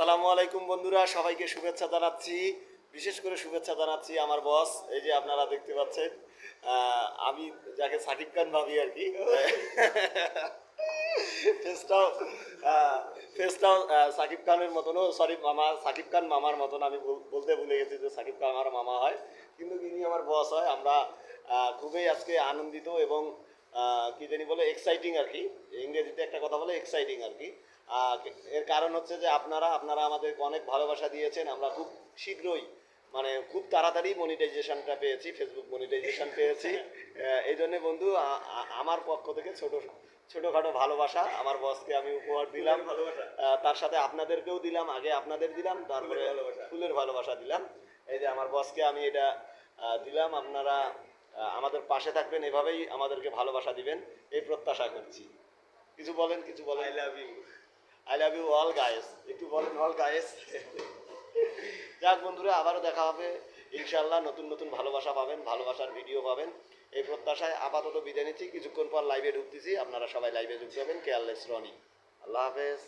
আসসালামু আলাইকুম বন্ধুরা, সবাইকে শুভেচ্ছা জানাচ্ছি। বিশেষ করে শুভেচ্ছা জানাচ্ছি আমার বস, এই যে আপনারা দেখতে পাচ্ছেন। আমি যাকে সাকিব খান ভাবি আর কি। ফেসটাও ফেসটাও সাকিব খানের মতনও, সরি মামা, সাকিব খান মামার মতন। আমি বলতে ভুলে গেছি যে সাকিব খান আমার মামা হয়, কিন্তু ইনি আমার বস হয়। আমরা খুবই আজকে আনন্দিত এবং কি জানি বলে এক্সাইটিং আর কি। ইংরেজিতে একটা কথা বলে এক্সাইটিং আর কি। আহ, এর কারণ হচ্ছে যে আপনারা আমাদেরকে অনেক ভালোবাসা দিয়েছেন। আমরা খুব শীঘ্রই, মানে খুব তাড়াতাড়ি মনিটাইজেশনটা পেয়েছি, ফেসবুক মনিটাইজেশন পেয়েছি। এই জন্যে বন্ধু, আমার পক্ষ থেকে ছোটোখাটো ভালোবাসা আমার বসকে আমি উপহার দিলাম। তার সাথে আপনাদেরকেও দিলাম, আগে আপনাদের দিলাম, তারপরে ফুলের ভালোবাসা দিলাম। এই যে আমার বসকে আমি এটা দিলাম। আপনারা আমাদের পাশে থাকবেন, এভাবেই আমাদেরকে ভালোবাসা দিবেন, এই প্রত্যাশা করছি। কিছু বলেন। I love you all guys, একটু বলেন অল গাইস। যাক বন্ধুরা, আবারও দেখা হবে ইনশাল্লাহ। নতুন নতুন ভালোবাসা পাবেন, ভালোবাসার ভিডিও পাবেন, এই প্রত্যাশায় আপাতত বিদায় নিচ্ছি। কিছুক্ষণ পর লাইভে ঢুকতেছি, আপনারা সবাই লাইভে যুক্ত হবেন। কেয়ারলেস রনি। আল্লাহ হাফেজ।